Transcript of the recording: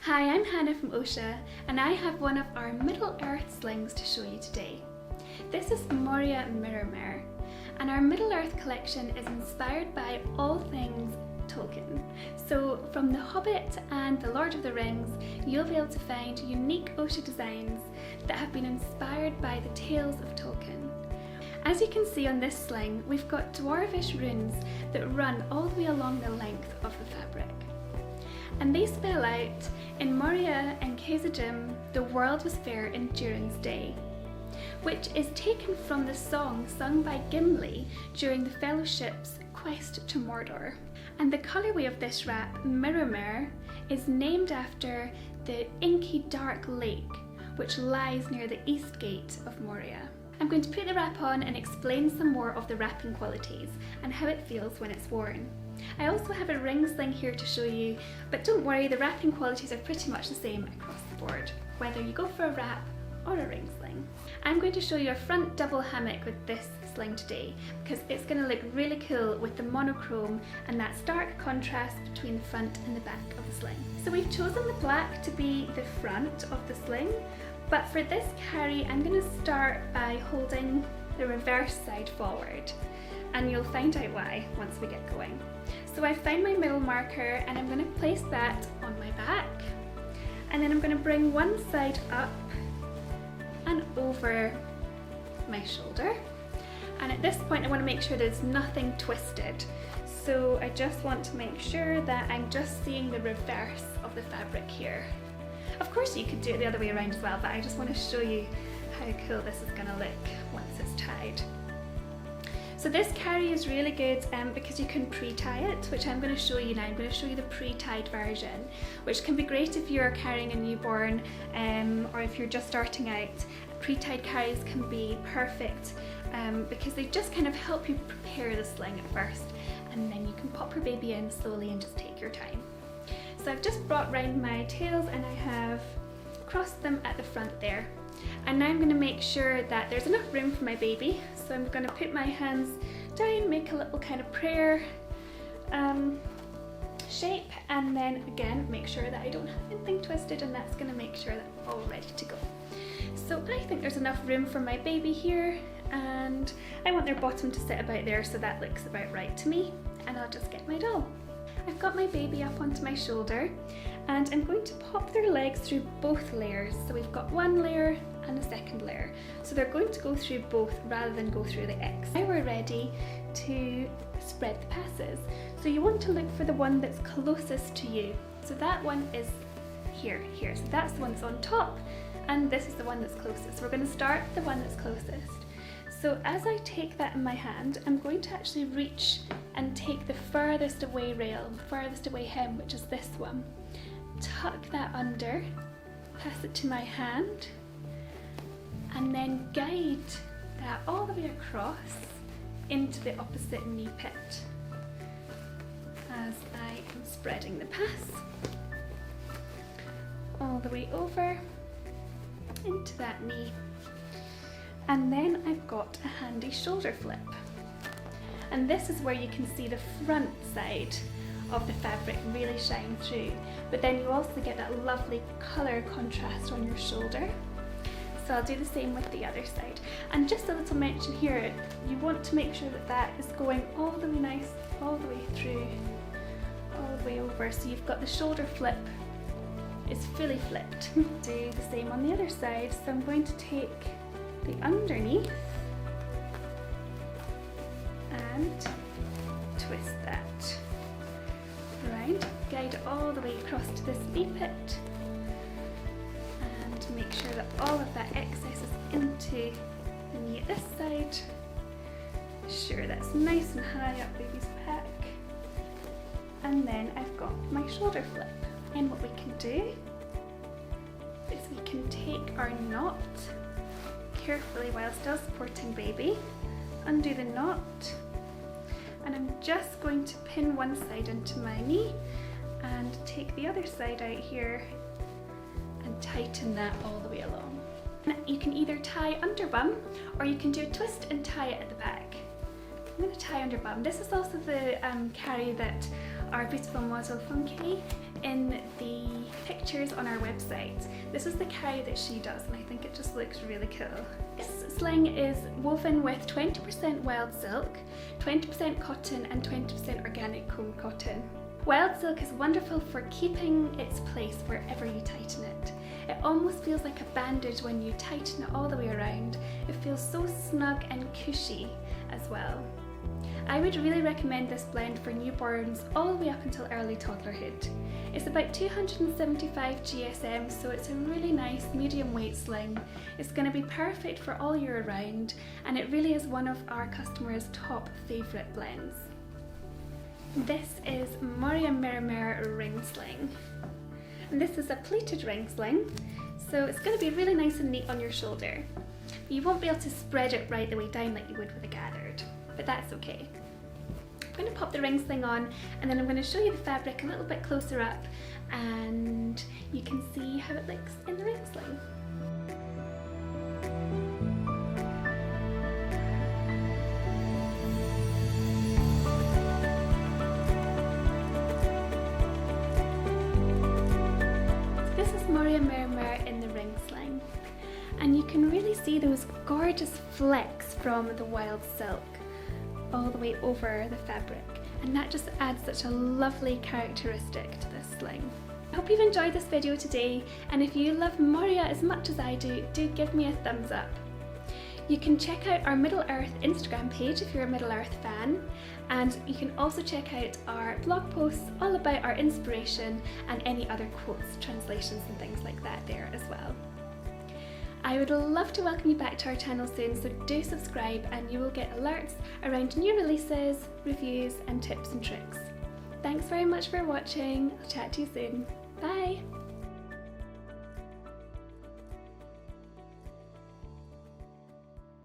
Hi, I'm Hannah from Oscha and I have one of our Middle-earth slings to show you today. This is Moria Mirrormere, and our Middle-earth collection is inspired by all things Tolkien. So from The Hobbit and The Lord of the Rings, you'll be able to find unique Oscha designs that have been inspired by the tales of Tolkien. As you can see on this sling, we've got dwarvish runes that run all the way along the length of the fabric. And they spell out, in Moria and Khazad-dûm, the world was fair in Durin's day, which is taken from the song sung by Gimli during the Fellowship's quest to Mordor. And the colourway of this wrap, Mirrormere, is named after the inky dark lake which lies near the east gate of Moria. I'm going to put the wrap on and explain some more of the wrapping qualities and how it feels when it's worn. I also have a ring sling here to show you, but don't worry, the wrapping qualities are pretty much the same across the board, whether you go for a wrap or a ring sling. I'm going to show you a front double hammock with this sling today because it's going to look really cool with the monochrome and that stark contrast between the front and the back of the sling. So we've chosen the black to be the front of the sling, but for this carry I'm going to start by holding the reverse side forward, and you'll find out why once we get going. So I found my middle marker and I'm going to place that on my back, and then I'm going to bring one side up and over my shoulder, and at this point I want to make sure there's nothing twisted, so I just want to make sure that I'm just seeing the reverse of the fabric here. Of course you could do it the other way around as well, but I just want to show you how cool this is going to look once it's tied. So this carry is really good because you can pre-tie it, which I'm going to show you now. I'm going to show you the pre-tied version, which can be great if you're carrying a newborn or if you're just starting out. Pre-tied carries can be perfect because they just kind of help you prepare the sling at first, and then you can pop your baby in slowly and just take your time. So I've just brought round my tails and I have crossed them at the front there. And now I'm going to make sure that there's enough room for my baby. So I'm going to put my hands down, make a little kind of prayer shape, and then again make sure that I don't have anything twisted, and that's going to make sure that I'm all ready to go. So I think there's enough room for my baby here, and I want their bottom to sit about there, so that looks about right to me, and I'll just get my doll. I've got my baby up onto my shoulder and I'm going to pop their legs through both layers. So we've got one layer and a second layer. So they're going to go through both rather than go through the X. Now we're ready to spread the passes. So you want to look for the one that's closest to you. So that one is here. So that's the one that's on top, and this is the one that's closest. So we're going to start with the one that's closest. So as I take that in my hand, I'm going to actually reach and take the furthest away rail, furthest away hem, which is this one. Tuck that under, pass it to my hand, and then guide that all the way across into the opposite knee pit as I am spreading the pass all the way over into that knee. And then I've got a handy shoulder flip. And this is where you can see the front side of the fabric really shine through, but then you also get that lovely colour contrast on your shoulder. So I'll do the same with the other side. And just a little mention here, you want to make sure that that is going all the way nice, all the way through, all the way over, so you've got the shoulder flip is fully flipped. Do the same on the other side, so I'm going to take the underneath and twist that around, guide it all the way across to this V-pit, and make sure that all of that excess is into the knee at this side. Sure that's nice and high up baby's back, and then I've got my shoulder flip. And what we can do is we can take our knot carefully while still supporting baby, undo the knot, and I'm just going to pin one side into my knee and take the other side out here and tighten that all the way along. You can either tie under bum or you can do a twist and tie it at the back. I'm going to tie under bum. This is also the carry that our beautiful model Funky in the pictures on our website. This is the carry that she does, and I think it just looks really cool. This sling is woven with 20% wild silk, 20% cotton and 20% organic comb cotton. Wild silk is wonderful for keeping its place wherever you tighten it. It almost feels like a bandage when you tighten it all the way around. It feels so snug and cushy as well. I would really recommend this blend for newborns all the way up until early toddlerhood. It's about 275 GSM, so it's a really nice medium weight sling. It's going to be perfect for all year round, and it really is one of our customers' top favourite blends. This is Moria Mirrormere Ring Sling. And this is a pleated ring sling, so it's going to be really nice and neat on your shoulder. You won't be able to spread it right the way down like you would with a gathered, but that's okay. I'm going to pop the ring sling on, and then I'm going to show you the fabric a little bit closer up, and you can see how it looks in the ring sling. Moria Mirrormere in the ring sling, and you can really see those gorgeous flecks from the wild silk all the way over the fabric, and that just adds such a lovely characteristic to this sling. I hope you've enjoyed this video today, and if you love Moria as much as I do give me a thumbs up. You can check out our Middle Earth Instagram page if you're a Middle Earth fan, and you can also check out our blog posts all about our inspiration and any other quotes, translations and things like that there as well. I would love to welcome you back to our channel soon, so do subscribe and you will get alerts around new releases, reviews and tips and tricks. Thanks very much for watching. I'll chat to you soon. Bye!